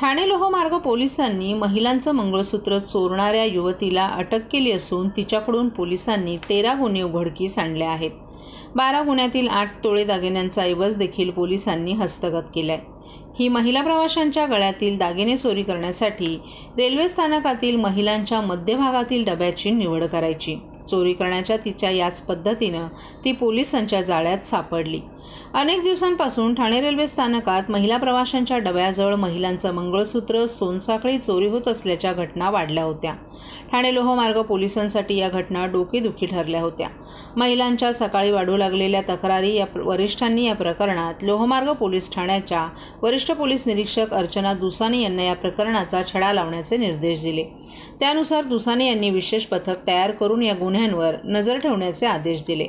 ठाणे लोहमार्ग पोलिसांनी महिलांचं मंगळसूत्र चोरणाऱ्या युवतीला अटक केली असून तिच्याकडून पोलिसांनी 13 गुन्हे उघडकीस आणले आहेत। 12 गुन्ह्यातील 8 तोळे दागिन्यांचा ऐवज देखील पोलिसांनी हस्तगत केलाय। ही महिला प्रवाशांच्या गळ्यातील दागिने चोरी करण्यासाठी रेल्वे स्थानकातील महिलांच्या मध्यभागातील डब्याची निवड करायची। चोरी करण्याच्या तिच्या याच पद्धतीनं ती पोलिसांच्या जाळ्यात सापडली। अनेक दिवसांपासून ठाणे रेल्वे स्थानकात महिला प्रवाशांच्या डब्याजवळ महिलांचं मंगळसूत्र, सोनसाखळी चोरी होत असल्याच्या घटना वाढल्या होत्या। ठाणे लोहमार्ग पोलिसांसाठी या घटना डोकेदुखी ठरल्या होत्या। महिलांच्या सकाळी वाढू लागलेल्या तक्रारी वरिष्ठांनी या प्रकरणात लोहमार्ग पोलीस ठाण्याच्या वरिष्ठ पोलीस निरीक्षक अर्चना दुसाने यांना या प्रकरणाचा छडा लावण्याचे निर्देश दिले। त्यानुसार दुसाने यांनी विशेष पथक तयार करून या गुन्ह्यांवर नजर ठेवण्याचे आदेश दिले।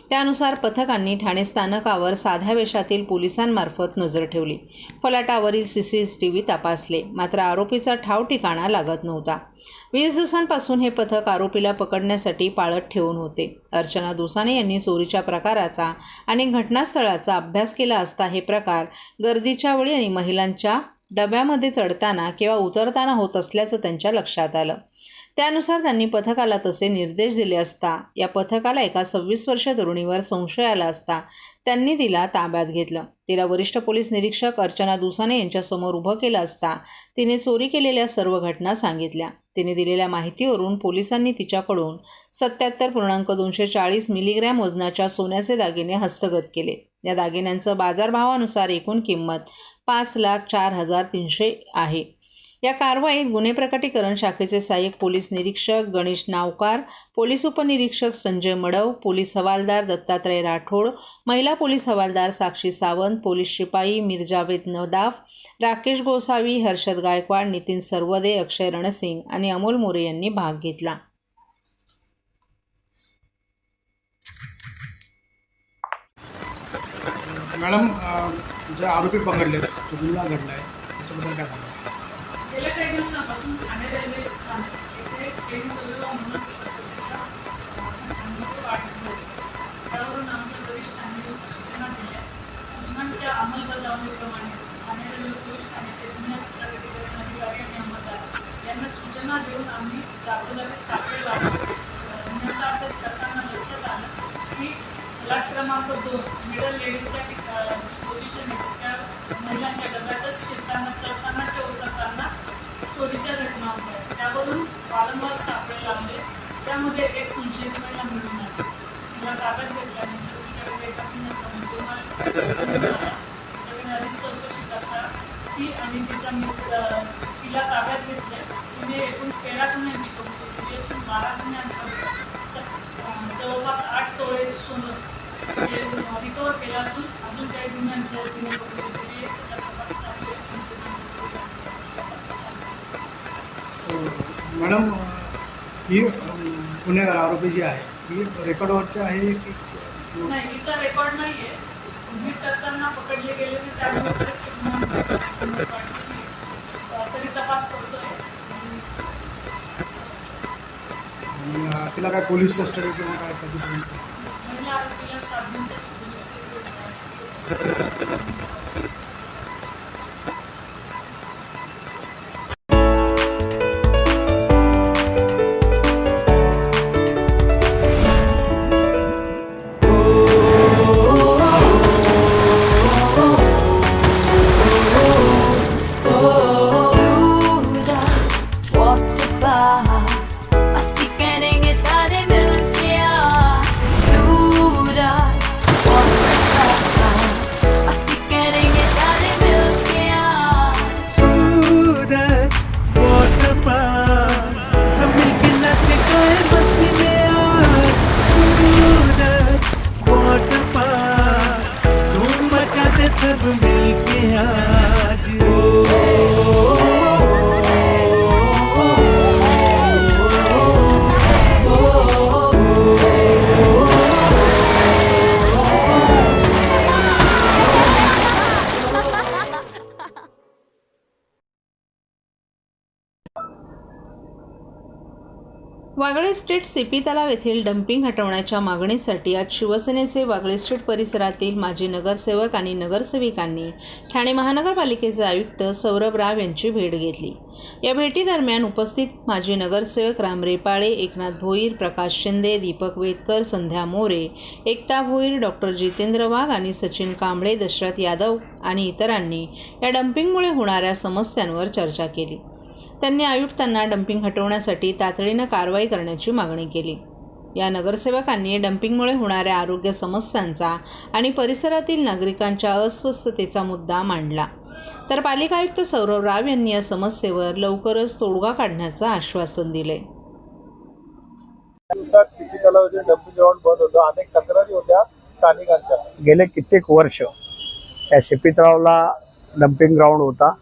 त्यानुसार पथकांनी ठाणे स्थानकावर साध्या वेशातील पोलिसांमार्फत नजर ठेवली। फलाटावरील CCTV तपासले, मात्र आरोपीचा ठाव ठिकाणा लागत नव्हता। 20 दिवसांपासून हे पथक आरोपीला पकडण्यासाठी पाळत ठेवून होते। अर्चना दुसाने यांनी चोरीच्या प्रकाराचा आणि घटनास्थळाचा अभ्यास केला असता हे प्रकार गर्दीच्या वेळी आणि महिलांच्या डब्यामध्ये चढताना किंवा उतरताना होत असल्याचं त्यांच्या लक्षात आलं। त्यानुसार त्यांनी पथकाला तसे निर्देश दिले असता या पथकाला एका 26 वर्षीय तरुणीवर संशय आला असता त्यांनी तिला ताब्यात घेतलं। तिला वरिष्ठ पोलीस निरीक्षक अर्चना दुसाने यांच्यासमोर उभं केलं असता तिने चोरी केलेल्या सर्व घटना सांगितल्या। तिने दिलेल्या माहितीवरून पोलिसांनी तिच्याकडून 77.240 मिलीग्रॅम वजनाच्या सोन्याचे दागिने हस्तगत केले। या दागिन्यांचं बाजारभावानुसार एकूण किंमत 5,04,300 आहे। या कारवाईत गुन्हे प्रकटीकरण शाखेचे सहाय्यक पोलीस निरीक्षक गणेश नावकार, पोलीस उपनिरीक्षक संजय मडव, पोलीस हवालदार दत्तात्रय राठोड, महिला पोलीस हवालदार साक्षी सावंत, पोलीस शिपाई मिरजावेद नदाफ, राकेश गोसावी, हर्षद गायकवाड, नितीन सरवदे, अक्षय रणसिंग आणि अमोल मोरे यांनी भाग घेतला। मॅडम, जे आरोपी पकडले जो गुन्हा घडला आहे त्याच्याबद्दल काय सांगा? गेल्या काही दिवसांपासून ठाणे रेल्वे स्थानक येथे चेन चोरीला मंगळसूत्राच्या वाढत होते। त्यावरून आमच्या वरिष्ठांनी सूचना दिल्या। सूचनांच्या अंमलबजावणीप्रमाणे ठाणे रेल्वे पोलीस ठाण्याचे गुन्हे प्रकटीकरण अधिकारी आणि अंमलदार यांना सूचना देऊन आम्ही जागोजागी सापळे लावले। गुन्ह्याचा अभ्यास करताना लक्षात आलं की फ्लॅट क्रमांक 2 मिडल लेडीजच्या जी पोझिशन आहे त्या महिलांच्या डब्यातच शिरताना, चढताना ते उतरताना चोरीच्या घटना होत्या। त्यावरून वारंवार सापळे लावले। त्यामध्ये एक संशयित महिला मिळून आली। तिला ताब्यात घेतल्यानंतर तिच्याकडे एका तिच्याकडे अधिक चौकशी करता ती आणि तिचा मित्र तिला ताब्यात घेतले। तिने एकूण 13 गुन्ह्यांची कबुली दिली असून 12 गुन्ह्यांमध्ये जवळपास 8 तोळे सोनं रिकवर केलं असून अजून काही गुन्ह्यांचं तिने कबुली दिली आहे। त्याचा तपास चालू आहे। मॅडम, ही गुन्हेगार आरोपी जी आहे ही रेकॉर्डवरची आहे की नाही? हिचा रेकॉर्ड नाही आहे। गुन्हे करताना पकडले गेले नाही, त्यामुळे बरेचसे गुन्ह्यांची तरी तपास करतोय। तिला काय पोलीस कस्टडी किंवा काय कधी? महिला आरोपीला 7 दिवसाची पोलीस कस्टडी आहे। Así que Wagle street CP तलाव येथील डम्पिंग हटवण्याच्या मागणीसाठी आज शिवसेनेचे वागळे स्ट्रीट परिसरातील माजी नगरसेवक आणि नगरसेविकांनी ठाणे महानगरपालिकेचे आयुक्त सौरभ राव यांची भेट घेतली। या भेटीदरम्यान उपस्थित माजी नगरसेवक राम रेपाळे, एकनाथ भोईर, प्रकाश शिंदे, दीपक वेदकर, संध्या मोरे, एकता भोईर, डॉक्टर जितेंद्र वाघ आणि सचिन कांबळे, दशरथ यादव आणि इतरांनी या डम्पिंगमुळे होणाऱ्या समस्यांवर चर्चा केली। त्यांनी आयुक्तांना डम्पिंग हटवण्यासाठी तातडीनं कारवाई करण्याची मागणी केली। या नगरसेवकांनी डम्पिंगमुळे होणाऱ्या आरोग्य समस्यांचा आणि परिसरातील नागरिकांच्या अस्वस्थतेचा मुद्दा मांडला, तर पालिका आयुक्त सौरभ राव यांनी या समस्येवर लवकरच तोडगा काढण्याचं आश्वासन दिले। गेले कित्येक वर्ष या शिपी तलावाला डम्पिंग ग्राउंड होता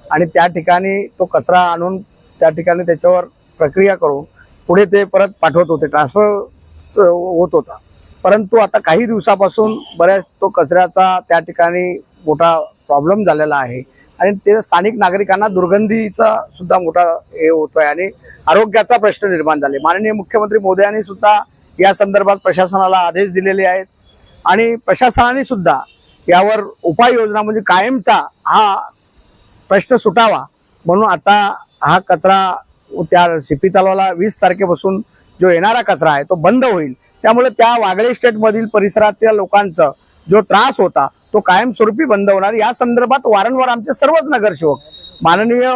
आणि त्या ठिकाणी तो कचरा आणून त्या ठिकाणी त्याच्यावर प्रक्रिया करून पुढे ते परत पाठवत होते, ट्रान्सफर होत होता। परंतु आता काही दिवसापासून बऱ्याच तो कचऱ्याचा त्या ठिकाणी मोठा प्रॉब्लेम झालेला आहे आणि ते स्थानिक नागरिकांना दुर्गंधीचा सुद्धा मोठा हे होतोय आणि आरोग्याचा प्रश्न निर्माण झाले। माननीय मुख्यमंत्री मोदयांनी सुद्धा या संदर्भात प्रशासनाला आदेश दिलेले आहेत आणि प्रशासनाने सुद्धा यावर उपाययोजना म्हणजे कायमचा हा प्रश्न सुटावा म्हणून आता हा कचरा त्या सीपी तलावाला 20 तारखेपासून जो येणारा कचरा आहे तो बंद होईल। त्यामुळे त्या वागळे स्टेटमधील परिसरातील लोकांचा जो त्रास होता तो कायमस्वरूपी बंद होणार। या संदर्भात वारंवार आमचे सर्वच नगरसेवक माननीय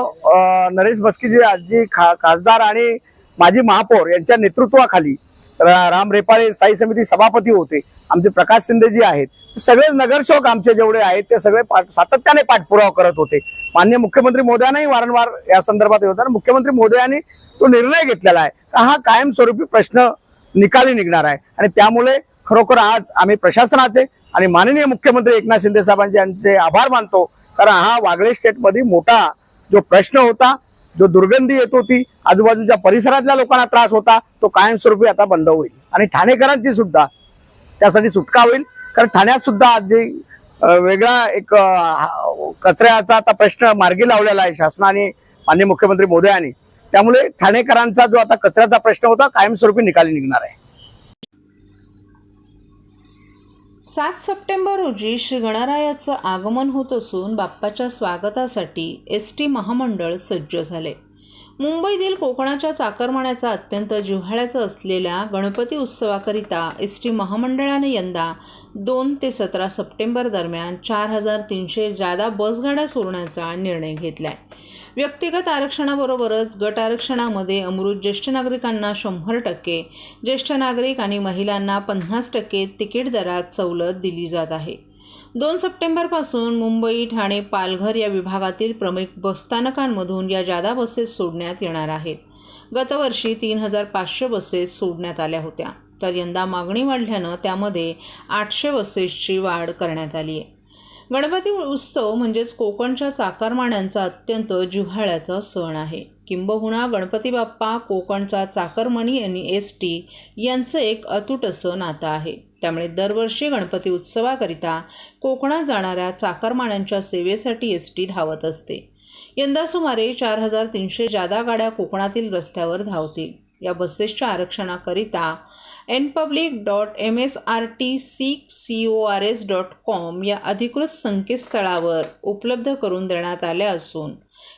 नरेश बस्कीजी खासदार आणि माजी महापौर यांच्या नेतृत्वाखाली राम रेपाळे स्थायी समिती सभापती होते, आमचे प्रकाश शिंदे जी आहेत, सगळे नगरसेवक आमचे जेवढे आहेत ते सगळे सातत्याने पाठपुरावा करत होते। माननीय मुख्यमंत्री मोदयांनाही वारंवार या संदर्भात होता। मुख्यमंत्री मोदयांनी तो निर्णय घेतलेला आहे का हा कायमस्वरूपी प्रश्न निकाली निघणार आहे आणि त्यामुळे खरोखर आज आम्ही प्रशासनाचे आणि माननीय मुख्यमंत्री एकनाथ शिंदे साहेबांचे यांचे आभार मानतो, कारण हा वागळे स्टेटमध्ये मोठा जो प्रश्न होता, जो दुर्गंधी येत होती, आजूबाजूच्या परिसरातल्या लोकांना त्रास होता, तो कायमस्वरूपी आता बंद होईल आणि ठाणेकरांची सुद्धा त्यासाठी सुटका होईल। कारण ठाण्यात सुद्धा आज जे वेगळा एक कचऱ्याचा आता प्रश्न मार्गी लावलेला आहे शासनाने माननीय मुख्यमंत्री मोदयांनी, त्यामुळे ठाणेकरांचा जो आता कचऱ्याचा प्रश्न होता कायमस्वरूपी निकाली निघणार आहे। 7 सप्टेंबर रोजी श्री गणरायाचं आगमन होत असून बाप्पाच्या स्वागतासाठी एसटी महामंडळ सज्ज झाले। मुंबईतील कोकणाच्या चाकरमान्याचा अत्यंत जिव्हाळ्याचं असलेल्या गणपती उत्सवाकरिता एसटी महामंडळाने यंदा 2 ते 17 सप्टेंबर दरम्यान 4300 जादा बसगाड्या सोडण्याचा निर्णय घेतलाय। व्यक्तिगत आरक्षणाबरोबरच गट आरक्षणामध्ये अमृत ज्येष्ठ नागरिकांना 100%, ज्येष्ठ नागरिक आणि महिलांना 50% तिकीट दरात सवलत दिली जात आहे। 2 सप्टेंबरपासून मुंबई, ठाणे, पालघर या विभागातील प्रमुख बसस्थानकांमधून या जादा बसेस सोडण्यात येणार आहेत। गतवर्षी 3500 बसेस सोडण्यात आल्या होत्या, तर यंदा मागणी वाढल्यानं त्यामध्ये 800 बसेसची वाढ करण्यात आली आहे। गणपती उत्सव म्हणजेच कोकणच्या चाकरमान्यांचा अत्यंत जिव्हाळ्याचा सण आहे। किंबहुना गणपती बाप्पा, कोकणचा चाकरमानी आणि एसटी यांचं एक अतूट असं नातं आहे। त्यामुळे दरवर्षी गणपती उत्सवाकरिता कोकणात जाणाऱ्या चाकरमान्यांच्या सेवेसाठी एसटी धावत असते। यंदा सुमारे 4300 जादा गाड्या कोकणातील रस्त्यावर धावतील। या बसेसच्या आरक्षणाकरिता npublic.msrtccors.com या अधिकृत संकेतस्थळावर उपलब्ध करून देण्यात आल्या असून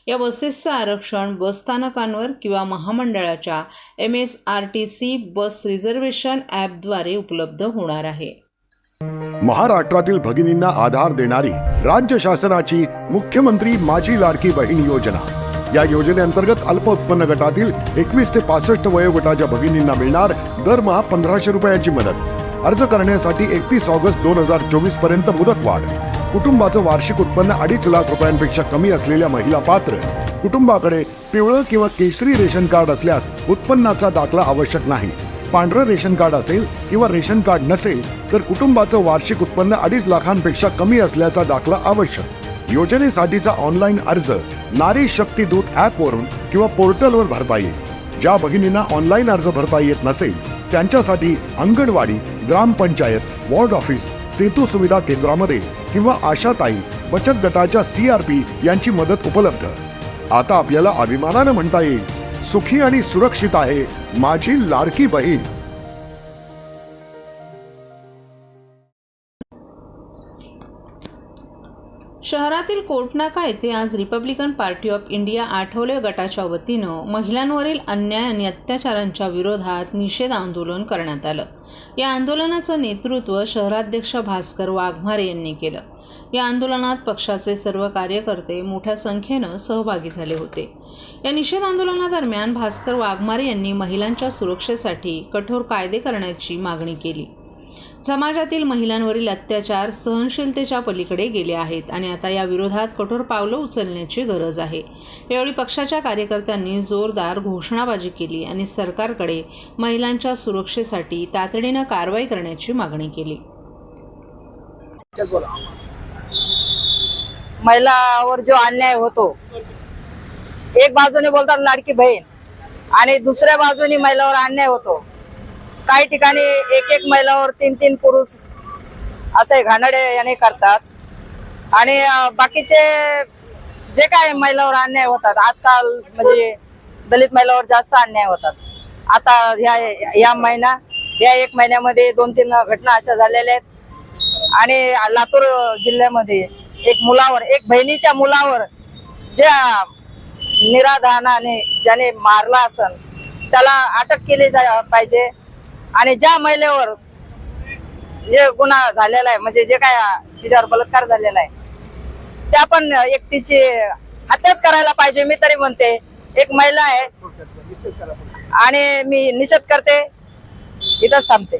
या बसेसचं आरक्षण बसस्थानकांवर किंवा महामंडळाच्या MSRTC बस रिझर्वेशन ॲपद्वारे उपलब्ध होणार आहे। महाराष्ट्रातील भगिनींना आधार देणारी राज्य शासनाची मुख्यमंत्री माझी लाडकी बहीण योजना। या योजनेअंतर्गत अल्प उत्पन्न गटातील 21 ते 65 वयोगटाच्या भगिनींना मिळणार दरमहा 1500 रुपयांची मदत। अर्ज करण्यासाठी 31 ऑगस्ट 2024 पर्यंत मुदतवाढ। कुटुंबाचं वार्षिक उत्पन्न 2.5 लाख रुपयांपेक्षा कमी असलेल्या महिला पात्र। कुटुंबाकडे पिवळं किंवा केशरी रेशन कार्ड असल्यास उत्पन्नाचा दाखला आवश्यक नाही। पांढरं रेशन कार्ड असेल किंवा रेशन कार्ड नसेल तर कुटुंबाचं वार्षिक उत्पन्न 2.5 लाखांपेक्षा कमी असल्याचा दाखला आवश्यक। योजनेसाठीचा ऑनलाईन अर्ज नारी शक्ती दूत ॲपवरून किंवा पोर्टलवर भरता येईल। ज्या भगिनींना ऑनलाईन अर्ज भरता येत नसेल त्यांच्यासाठी अंगणवाडी, ग्रामपंचायत, वॉर्ड ऑफिस, सेतू सुविधा केंद्रामध्ये किंवा आशाताई बचत गटाच्या CRP यांची मदत उपलब्ध। आता आपल्याला अभिमानाने म्हणता येईल सुखी आणि सुरक्षित आहे माझी लाडकी बहीण. शहरातील कोटनाका येथे आज Republican party of India Athawale गटाच्या वतीनं महिलांवरील अन्याय आणि अत्याचारांच्या विरोधात निषेध आंदोलन करण्यात आलं. या आंदोलनाचं नेतृत्व शहराध्यक्ष भास्कर वाघमारे यांनी केलं. या आंदोलनात पक्षाचे सर्व कार्यकर्ते मोठ्या संख्येनं सहभागी झाले होते. या निषेध आंदोलनादरम्यान भास्कर वाघमारे यांनी महिलांच्या सुरक्षेसाठी कठोर कायदे करण्याची मागणी केली. समाजातील महिलांवरील अत्याचार सहनशीलतेच्या पलीकडे गेले आहेत आणि आता या विरोधात कठोर पावलं उचलण्याची गरज आहे. यावेळी पक्षाच्या कार्यकर्त्यांनी जोरदार घोषणाबाजी केली आणि सरकारकडे महिलांच्या सुरक्षेसाठी तातडीनं कारवाई करण्याची मागणी केली. महिलावर जो अन्याय होतो, एक बाजूने बोलतात लाडकी बहीण आणि दुसऱ्या बाजूने महिलावर अन्याय होतो. काही ठिकाणी एक एक महिलावर 3-3 पुरुष असे घाणेरडे याने करतात आणि बाकीचे जे काय महिलावर अन्याय होतात, आजकाल म्हणजे दलित महिलावर जास्त अन्याय होतात. आता या एक महिन्यामध्ये 2-3 घटना अशा झालेल्या आहेत आणि लातूर जिल्ह्यामध्ये एक बहिणीच्या मुलावर ज्या निराधानाने ज्याने मारला असन त्याला अटक केली पाहिजे आणि ज्या महिलेवर जे गुन्हा झालेला आहे, म्हणजे जे काय तिच्यावर बलात्कार झालेला आहे, त्या पण व्यक्तीची हत्याच करायला पाहिजे. मी तरी म्हणते, एक महिला आहे आणि मी निषेध करते, इथंच थांबते.